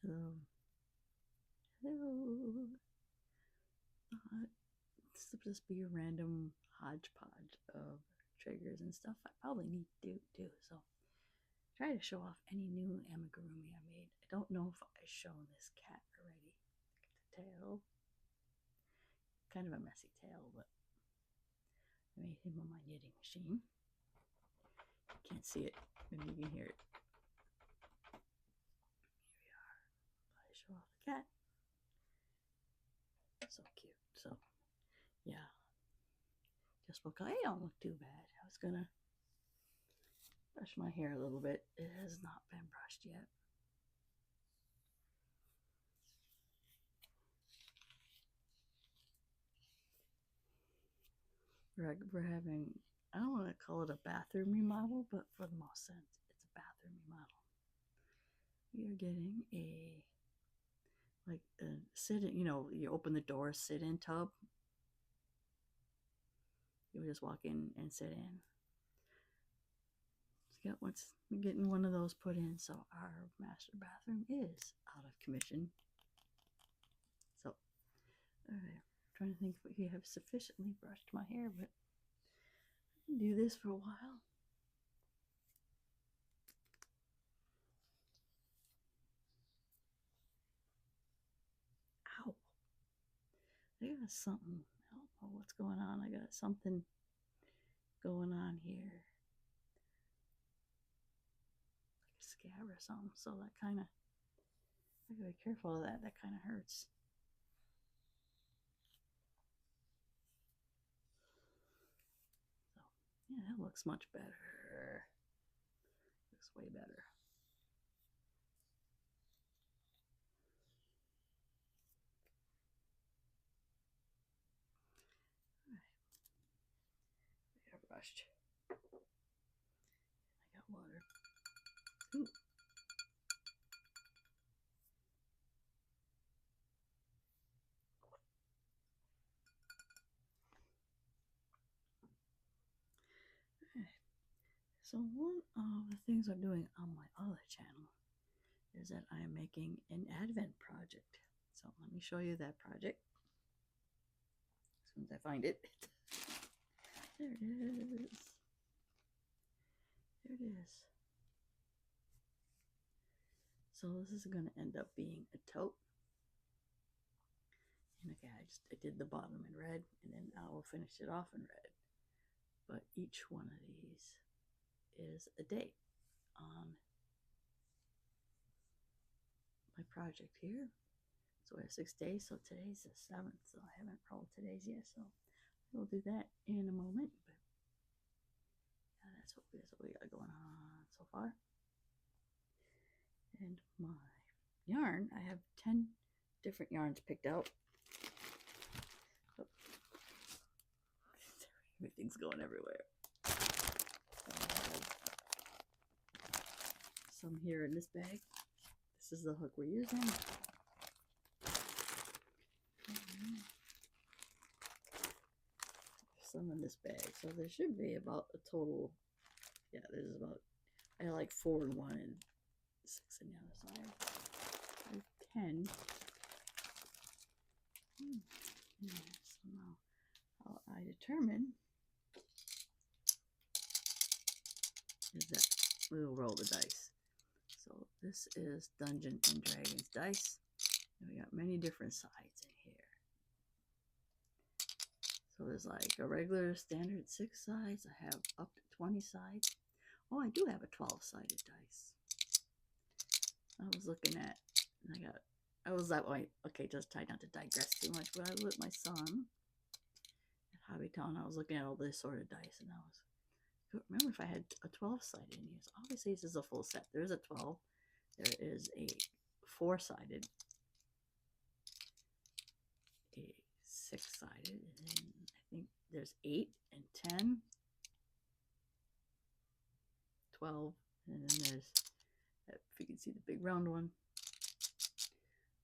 Hello. Hello. This will just be a random hodgepodge of triggers and stuff I probably need to do too. So try to show off any new amigurumi I made. I don't know if I've shown this cat already. Look at the tail. Kind of a messy tail, but I made him on my knitting machine. You can't see it, maybe you can hear it. Here we are. I show off the cat. So cute. So yeah. Just look, I don't look too bad. I was gonna brush my hair a little bit. It has not been brushed yet. We're having, I don't want to call it a bathroom remodel, but for the most sense, it's a bathroom remodel. We are getting a sit-in, you open the door, sit-in tub. You just walk in and sit in. We're getting one of those put in, so our master bathroom is out of commission. So, I'm trying to think if we have sufficiently brushed my hair, but I can do this for a while. Ow. I got something. I don't know what's going on. I got something going on here. Like a scab or something. So that kind of, I gotta be careful of that. That kind of hurts. So, yeah, that looks much better. Looks way better. Brushed. I got water. Ooh. Okay. So one of the things I'm doing on my other channel is that I am making an advent project. So let me show you that project. As soon as I find it. There it is. There it is. So this is going to end up being a tote. And okay, I did the bottom in red, and then I will finish it off in red. But each one of these is a date on my project here. So we have 6 days. So today's the 7th. So I haven't rolled today's yet. So we'll do that in a moment. But yeah, that's what we got going on so far. And my yarn, I have 10 different yarns picked out. Oh. Everything's going everywhere. So I have some here in this bag. This is the hook we're using. Some in this bag. So there should be about a total, yeah, this is about, I like 4 in one and 6 in the other side. I have 10. Yeah, so now how I determine is that we will roll the dice. So this is Dungeons and Dragons dice. And we got many different sides in here. So there's like a regular standard 6 sides. I have up to 20 sides. Oh, I do have a 12-sided dice. I was looking at, and I was that way. Okay, just try not to digress too much. But I was with my son at Hobbytown. I was looking at all this sort of dice, and I couldn't remember if I had a 12-sided in here. So obviously this is a full set. There is a 12. There is a 4-sided, a 6-sided, and then I think there's 8 and 10, 12, and then there's, if you can see the big round one,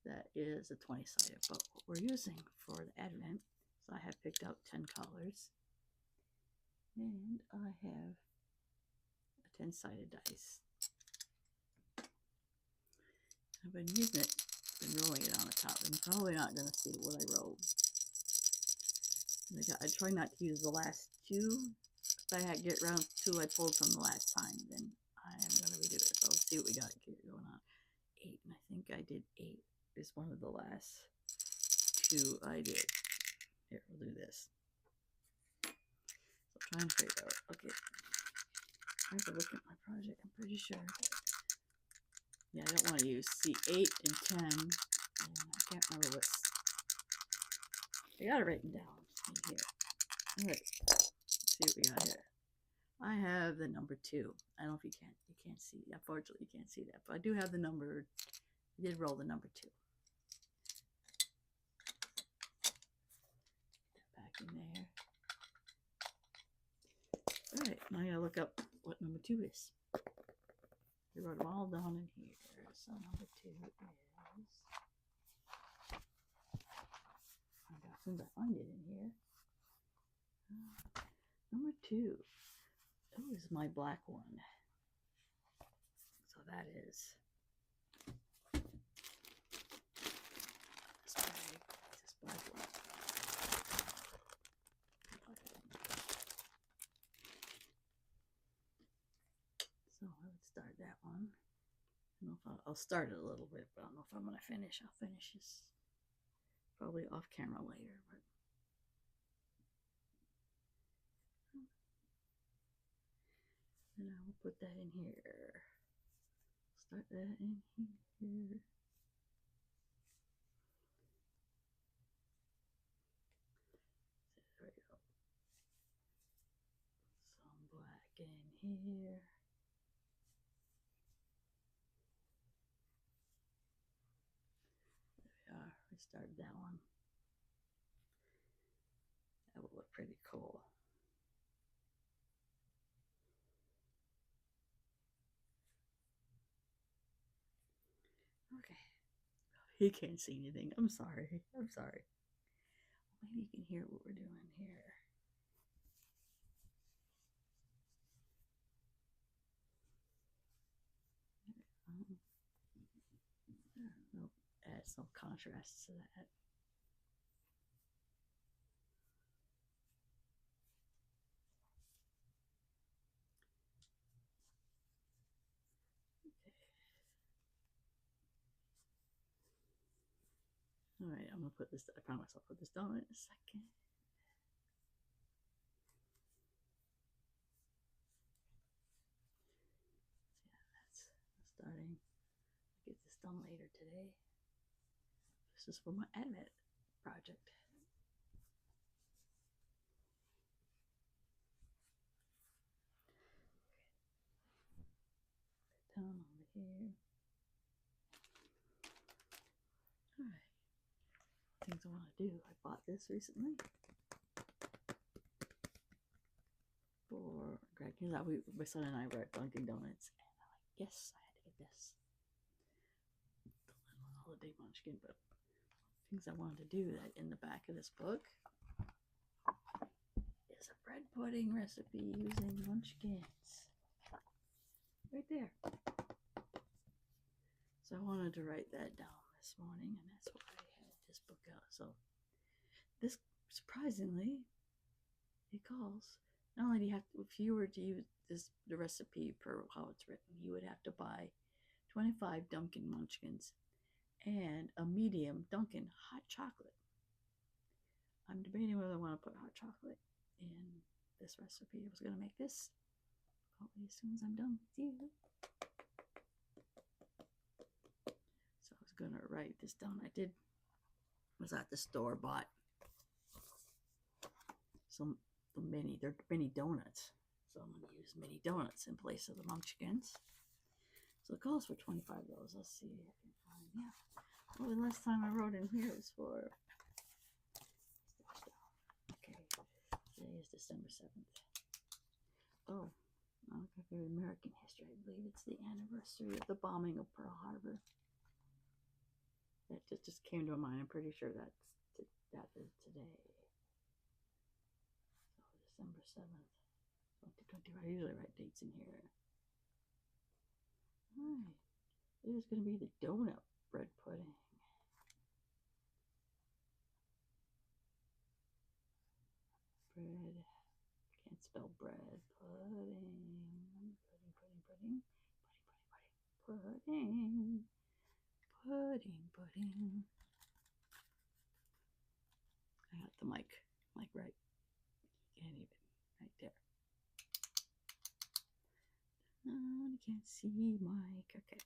that is a 20-sided. But what we're using for the advent, so I have picked out 10 colors, and I have a 10-sided dice. I've been using it, been rolling it on the top. I'm probably not going to see what I rolled. I try not to use the last two. If I get round two I pulled from the last time, then I am going to redo it. So let's see what we got here going on. 8, and I think I did 8 is one of the last two I did. Here, we'll do this. So I'm trying to figure out. Okay, I have to look at my project. I'm pretty sure. Yeah, I don't want to use. See, 8 and 10. And I can't remember what's. I got it written down in here. All right. Let's see what we got here. I have the number 2. I don't know if you can't see. Unfortunately, you can't see that, but I do have the number. I did roll the number 2. Back in there. All right, now I gotta look up what number 2 is. I wrote them all down in here. So number 2 is. As soon as I find it in here. Number 2. Oh, is my black one. So that is. This black one. So I would start that one. I don't know if I'll start it a little bit, but I don't know if I'm going to finish. I'll finish this probably off camera later. But then I will put that in here. Start that in here. There we go. Some black in here. We started that one. That will look pretty cool. Okay. He can't see anything. I'm sorry. I'm sorry. Maybe you can hear what we're doing here. I'll add some contrast to that. All right, I'm gonna put this. I promise I'll put this down in a second. So yeah, that's starting. I'll get this done later today. This is for my admit project. Down over here. All right. Things I want to do. I bought this recently for Greg. My son and I were at Dunkin' Donuts, and I'm like, yes, I had to get this. The little holiday munchkin, but things I wanted to do that in the back of this book is a bread pudding recipe using munchkins. Right there. So I wanted to write that down this morning, and that's why I had this book out. So this, surprisingly, it calls. Not only do you have to, if you were to use the recipe per how it's written, you would have to buy 25 Dunkin' Munchkins and a medium Dunkin' hot chocolate. I'm debating whether I want to put hot chocolate in this recipe. I was going to make this probably as soon as I'm done with you. So I was going to write this down. Was at the store, bought they're mini donuts. So I'm going to use mini donuts in place of the munchkins. So it calls for 25 of those. Let's see if I can find, yeah. Well, the last time I wrote in here was for, okay, today is December 7th. Oh, okay, American history. I believe it's the anniversary of the bombing of Pearl Harbor. That just came to mind. I'm pretty sure that is today. So December 7th, 2020. I usually write dates in here. Alright. It is going to be the donut bread pudding. Bread. Can't spell bread. Pudding. Pudding. Pudding. Pudding. I got the mic right. You can't even. Right there. Oh, you can't see mic. Okay.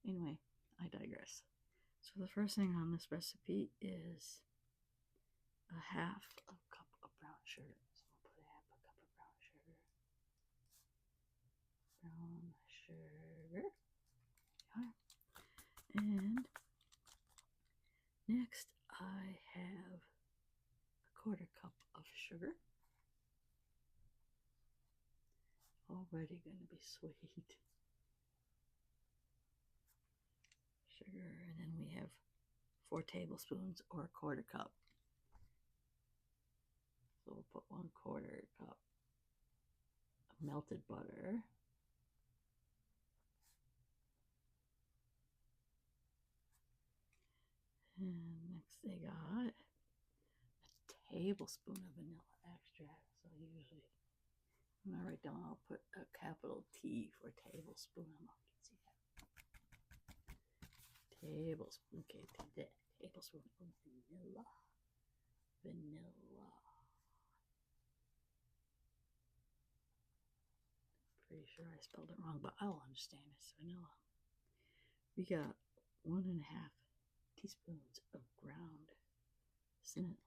Anyway, I digress. So the first thing on this recipe is a half a cup of brown sugar. So I'll put a half a cup of brown sugar. Brown sugar. And next I have a quarter cup of sugar. Already going to be sweet. Sugar, and then we have 4 tablespoons or a quarter cup. So we'll put 1/4 cup of melted butter. And next they got a tablespoon of vanilla extract. So usually when I write down, I'll put a capital T for tablespoon. I don't know if you can see that. Tablespoon, okay, tablespoon of vanilla. Pretty sure I spelled it wrong, but I'll understand it's vanilla. We got 1.5 teaspoons of ground cinnamon.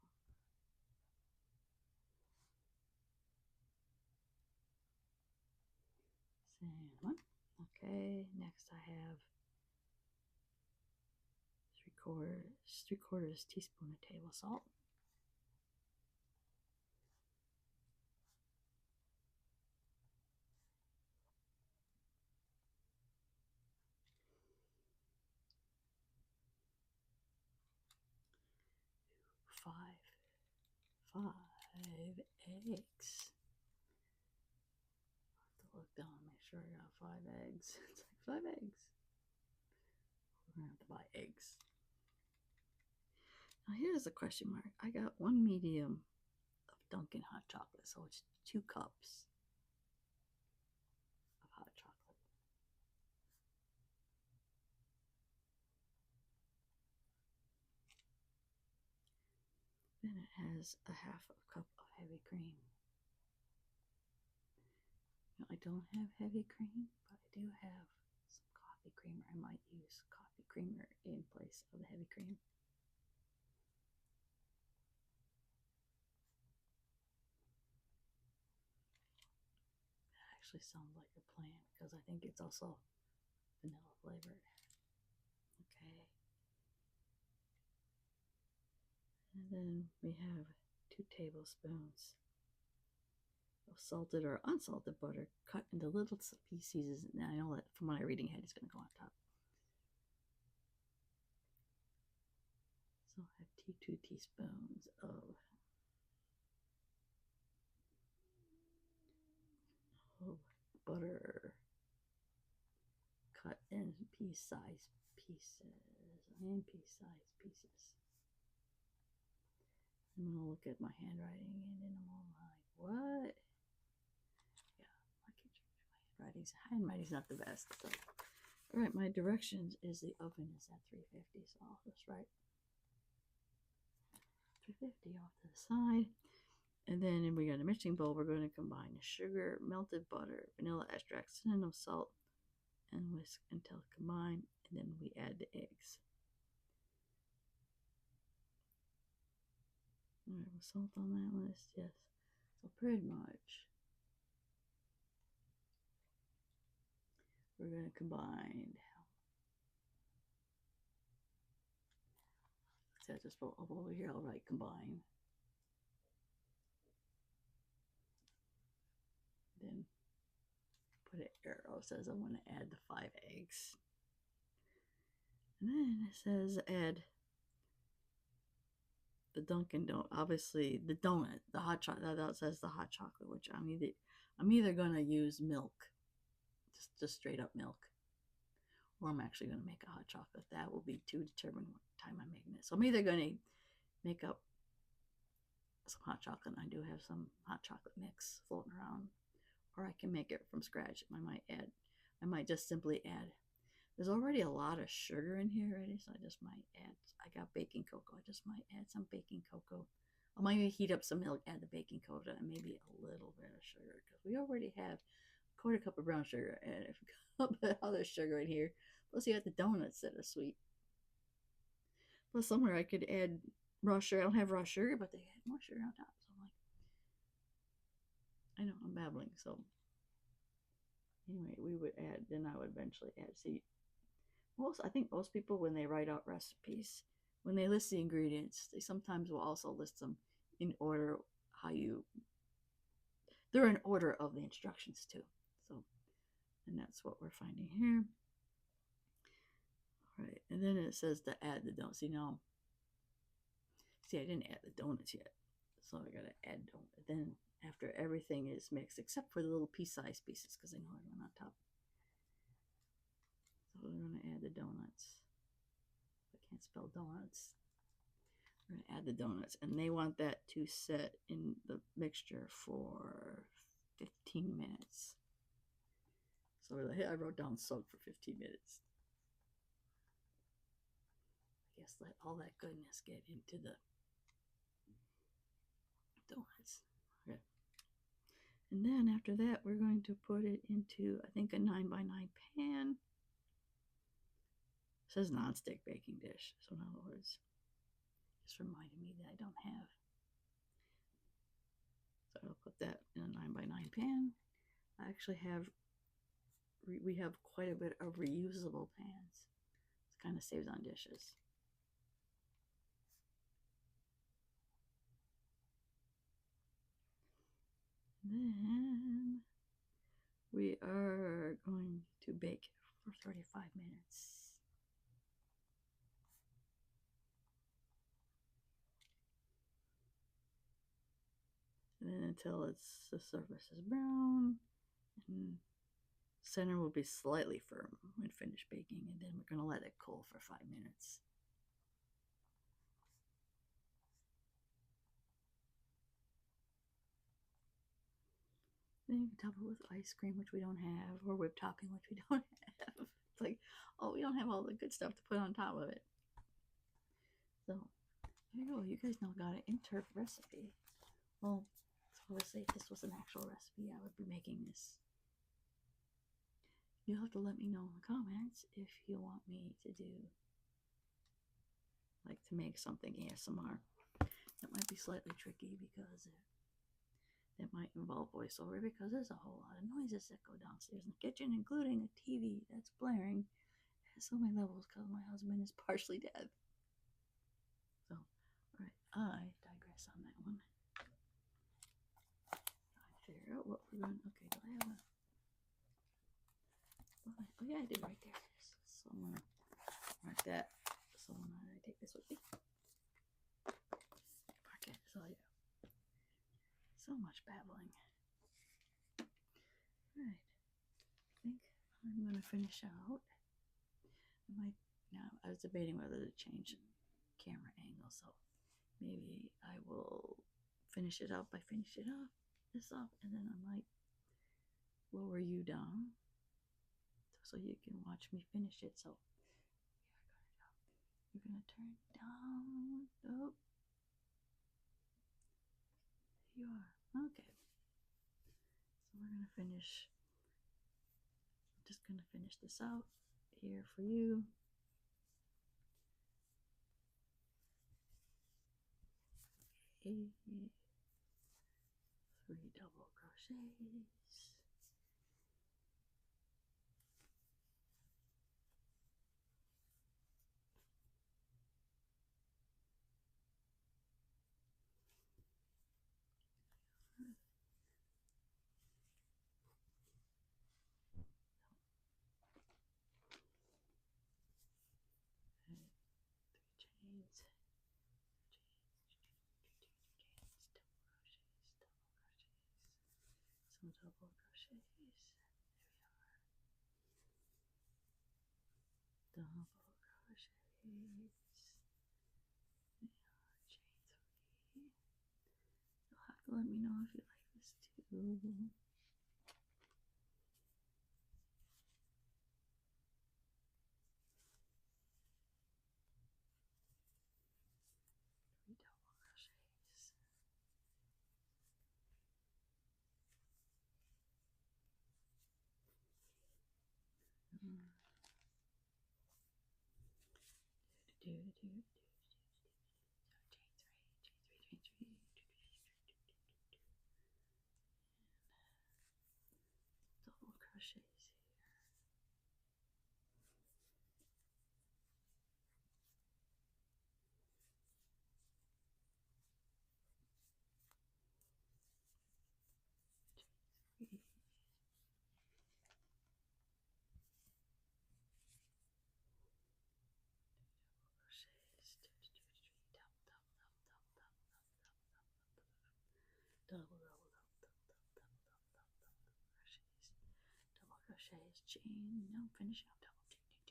Okay, next I have 3/4 teaspoon of table salt. Five eggs. I'll have to look down and make sure I got 5 eggs. It's like 5 eggs. We're gonna have to buy eggs. Now here's a question mark. I got 1 medium of Dunkin' hot chocolate, so it's 2 cups of hot chocolate. Then it has a half a cup of heavy cream. Now, I don't have heavy cream, but I do have some coffee creamer. I might use coffee creamer in place of the heavy cream. That actually sounds like a plan because I think it's also vanilla flavored. Okay. And then we have 2 tablespoons of salted or unsalted butter cut into little pieces. And I know that from my reading ahead, it's going to go on top. So I have 2 teaspoons of butter cut in pea-sized pieces. I'm going to look at my handwriting and then I'm like, what? Yeah, I keep changing my handwriting's not the best. So. All right, my directions is the oven is at 350, so I'll just write 350 off to the side. And then we got a mixing bowl. We're going to combine the sugar, melted butter, vanilla extract, cinnamon, salt, and whisk until combined. And then we add the eggs. All right, with salt on that list, yes. So pretty much, we're going to combine. So I just over here, I'll write combine. Then put an arrow, says I want to add the 5 eggs. And then it says add the Dunkin' Donut, obviously the donut, the hot chocolate. That says the hot chocolate, which I'm either gonna use milk, just straight up milk, or I'm actually going to make a hot chocolate. That will be to determine what time I'm making it. So I'm either going to make up some hot chocolate, and I do have some hot chocolate mix floating around, or I can make it from scratch. I might just simply add, there's already a lot of sugar in here already, so I just might add, I got baking cocoa, I just might add some baking cocoa. I might heat up some milk, add the baking cocoa, and maybe a little bit of sugar, because we already have a quarter cup of brown sugar and a cup of other sugar in here. Plus you got the donuts that are sweet. Plus somewhere I could add raw sugar. I don't have raw sugar, but they had more sugar on top. So I'm like, I know I'm babbling. So anyway, we would add, then I would eventually add. See, I think most people, when they write out recipes, when they list the ingredients, they sometimes will also list them in order they're in order of the instructions too. So, and that's what we're finding here. All right, and then it says to add the donuts. See, I didn't add the donuts yet, so I gotta add donuts. Then after everything is mixed, except for the little pea-sized pieces, because I know I went on top. So we're gonna add the donuts. I can't spell donuts. We're gonna add the donuts, and they want that to set in the mixture for 15 minutes. So I wrote down soak for 15 minutes. I guess let all that goodness get into the donuts. Okay. And then after that, we're going to put it into, I think, a 9x9 pan. It says non-stick baking dish. So in other words, just reminded me that I don't have. So I'll put that in a 9x9 pan. I actually have, we have quite a bit of reusable pans. It kind of saves on dishes. Then we are going to bake for 35 minutes. And then until the surface is brown, and center will be slightly firm when finished baking, and then we're going to let it cool for 5 minutes. Then you can top it with ice cream, which we don't have, or whipped topping, which we don't have. It's like, oh, we don't have all the good stuff to put on top of it. So there you go. You guys now got an inter recipe. Well, so let's say if this was an actual recipe, I would be making this. You'll have to let me know in the comments if you want me to do, like, to make something ASMR. That might be slightly tricky because that might involve voiceover, because there's a whole lot of noises that go downstairs in the kitchen, including a TV that's blaring at so many levels because my husband is partially dead. So, all right, I digress on that one. I figure out what we're going. Okay, do I have a? Oh yeah, I did right there. So I'm gonna mark that. So when I take this with me, mark it. So yeah. So much babbling. Right. I think I'm going to finish out. Now, I was debating whether to change camera angle, so maybe I will finish it up by this up, and then I might lower you down so you can watch me finish it. So you're going to turn down. Oh, you are. Okay. So we're going to finish. I'm just going to finish this out here for you. Okay. 3 double crochets. Some double crochets. There we are. 3. You'll have to let me know if you like this too. Double crochets. Double crochets here. Double crochets, chain, no, finish out double chain,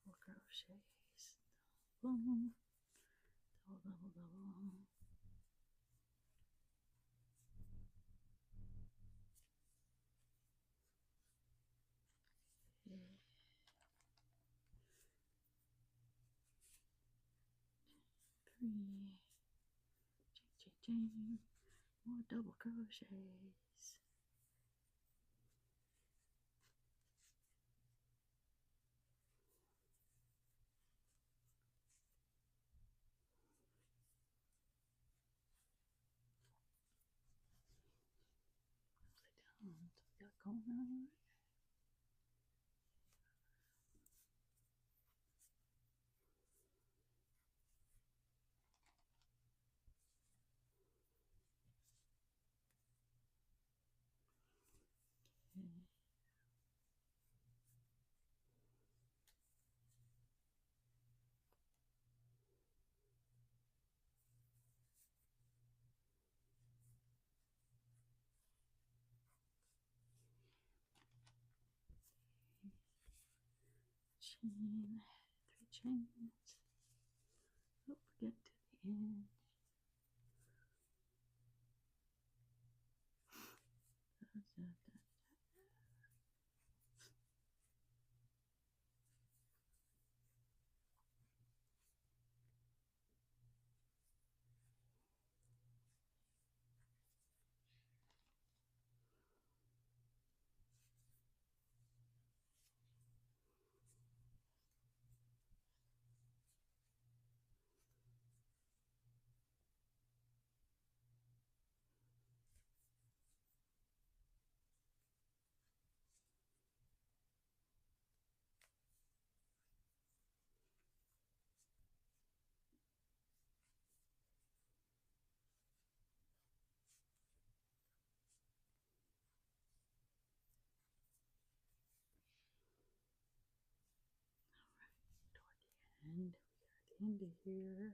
double crochets, double. Chain, more double crochets. Upside down, so we got going on. Chain, 3 chains. Hope we get to the end. And we are at the end of here.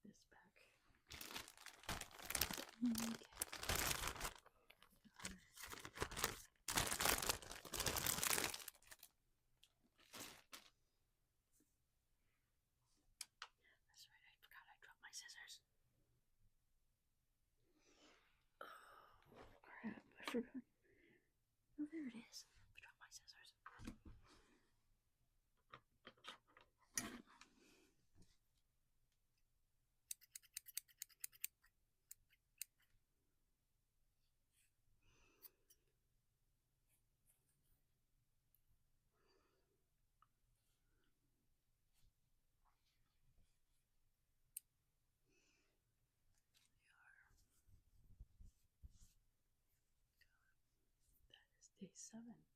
This back. Okay. That's right, I forgot I dropped my scissors. Oh, crap, I forgot. Oh, there it is. I dropped my scissors. Day 7.